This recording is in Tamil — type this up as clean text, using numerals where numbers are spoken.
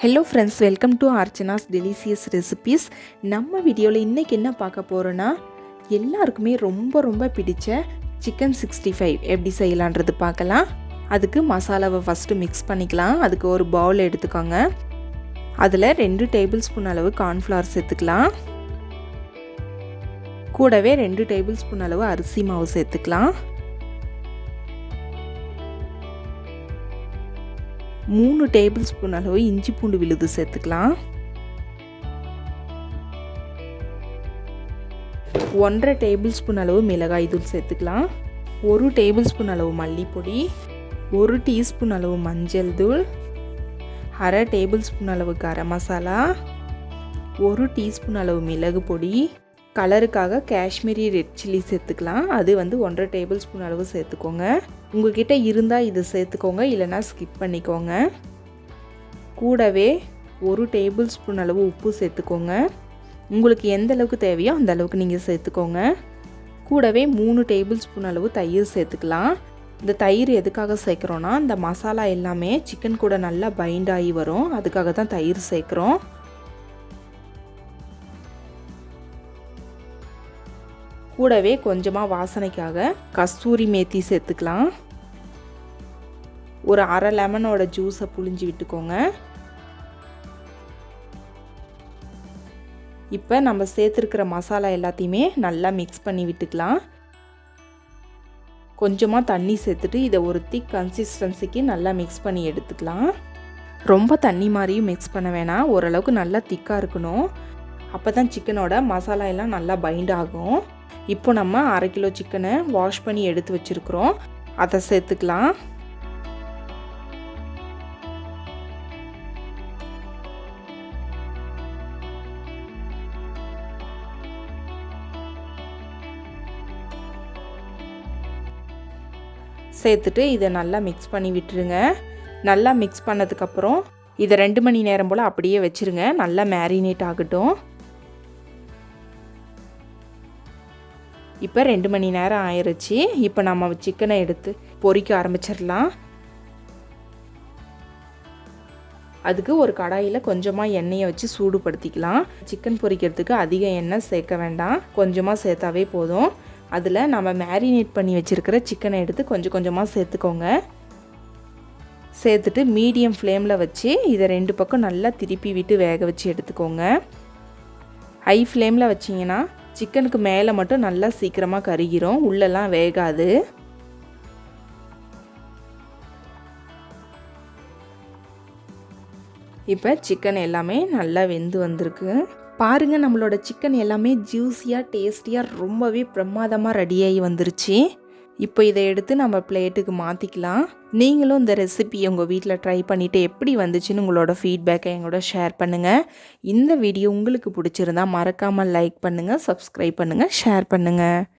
Hello friends, welcome to Archana's delicious recipes. நம்ம வீடியோவில் இன்றைக்கி என்ன பார்க்க போகிறோன்னா, எல்லாருக்குமே ரொம்ப பிடிச்ச சிக்கன் 65 எப்படி செய்யலான்றது பார்க்கலாம். அதுக்கு மசாலாவை ஃபஸ்ட்டு மிக்ஸ் பண்ணிக்கலாம். அதுக்கு ஒரு பவுல் எடுத்துக்கோங்க. அதில் 2 டேபிள் ஸ்பூன் அளவு கார்ன்ஃப்ளவர் சேர்த்துக்கலாம். கூடவே 2 டேபிள் ஸ்பூன் அளவு அரிசி மாவு சேர்த்துக்கலாம். 3 டேபிள் ஸ்பூன் அளவு இஞ்சி பூண்டு விழுது சேர்த்துக்கலாம். 1.5 டேபிள் ஸ்பூன் அளவு மிளகாய் தூள் சேர்த்துக்கலாம். 1 டேபிள் ஸ்பூன் அளவு மல்லிப்பொடி, 1 டீஸ்பூன் அளவு மஞ்சள் தூள், 1/2 டேபிள் ஸ்பூன் அளவு கரம் மசாலா, 1 டீஸ்பூன் அளவு மிளகு பொடி, கலருக்காக காஷ்மீரி ரெட் சில்லி சேர்த்துக்கலாம். அது 1.5 டேபிள் ஸ்பூன் அளவு சேர்த்துக்கோங்க. உங்கள்கிட்ட இருந்தால் இது சேர்த்துக்கோங்க, இல்லைனா ஸ்கிப் பண்ணிக்கோங்க. கூடவே 1 டேபிள் ஸ்பூன் அளவு உப்பு சேர்த்துக்கோங்க. உங்களுக்கு எந்த அளவுக்கு தேவையோ அந்த அளவுக்கு நீங்கள் சேர்த்துக்கோங்க. கூடவே 3 டேபிள் ஸ்பூன் அளவு தயிர் சேர்த்துக்கலாம். இந்த தயிர் எதுக்காக சேர்க்குறோன்னா, இந்த மசாலா எல்லாமே சிக்கன் கூட நல்லா பைண்ட் ஆகி வரும். அதுக்காக தான் தயிர் சேர்க்குறோம். கூடவே கொஞ்சமாக வாசனைக்காக கஸ்தூரி மேத்தி சேர்த்துக்கலாம். ஒரு 1/2 லெமனோட ஜூஸை புழிஞ்சு விட்டுக்கோங்க. இப்போ நம்ம சேர்த்துருக்கிற மசாலா எல்லாத்தையுமே நல்லா மிக்ஸ் பண்ணி விட்டுக்கலாம். கொஞ்சமாக தண்ணி சேர்த்துட்டு இதை ஒரு திக் கன்சிஸ்டன்சிக்கு நல்லா மிக்ஸ் பண்ணி எடுத்துக்கலாம். ரொம்ப தண்ணி மாதிரியும் மிக்ஸ் பண்ண வேணாம், ஓரளவுக்கு நல்லா திக்காக இருக்கணும். அப்போ தான் சிக்கனோட மசாலா எல்லாம் நல்லா பைண்ட் ஆகும். இப்போ நம்ம 1/2 கிலோ சிக்கனை வாஷ் பண்ணி எடுத்து வச்சுருக்குறோம். அதை சேர்த்துக்கலாம். சேர்த்துட்டு இதை நல்லா மிக்ஸ் பண்ணி விட்டுருங்க. நல்லா மிக்ஸ் பண்ணதுக்கப்புறம் இதை 2 மணி நேரம் போல் அப்படியே வச்சுருங்க. நல்லா மேரினேட் ஆகட்டும். இப்போ 2 மணி நேரம் ஆயிடுச்சு. இப்போ நம்ம சிக்கனை எடுத்து பொரிக்க ஆரம்பிச்சிடலாம். அதுக்கு ஒரு கடாயில் கொஞ்சமாக எண்ணெயை வச்சு சூடுபடுத்திக்கலாம். சிக்கன் பொரிக்கிறதுக்கு அதிக எண்ணெய் சேர்க்க வேண்டாம், கொஞ்சமாக சேர்த்தாவே போதும். அதில் நம்ம மேரினேட் பண்ணி வச்சுருக்கிற சிக்கனை எடுத்து கொஞ்சமாக சேர்த்துக்கோங்க. சேர்த்துட்டு மீடியம் ஃப்ளேமில் வச்சு இதை 2 பக்கம் நல்லா திருப்பி விட்டு வேக வச்சு எடுத்துக்கோங்க. ஹை ஃப்ளேமில் வச்சிங்கன்னா சிக்கனுக்கு மேலே மட்டும் நல்லா சீக்கிரமாக கருகிரும், உள்ளெல்லாம் வேகாது. இப்போ சிக்கன் எல்லாமே நல்லா வெந்து வந்திருக்கு. பாருங்கள், நம்மளோட சிக்கன் எல்லாமே ஜூஸியாக டேஸ்டியாக ரொம்பவே பிரமாதமாக ரெடியாகி வந்துருச்சு. இப்போ இதை எடுத்து நம்ம பிளேட்டுக்கு மாற்றிக்கலாம். நீங்களும் இந்த ரெசிபி உங்கள் வீட்டில் ட்ரை பண்ணிவிட்டு எப்படி வந்துச்சுன்னு உங்களோட ஃபீட்பேக்கை எங்களோட ஷேர் பண்ணுங்கள். இந்த வீடியோ உங்களுக்கு பிடிச்சிருந்தா மறக்காமல் லைக் பண்ணுங்கள், சப்ஸ்கிரைப் பண்ணுங்கள், ஷேர் பண்ணுங்கள்.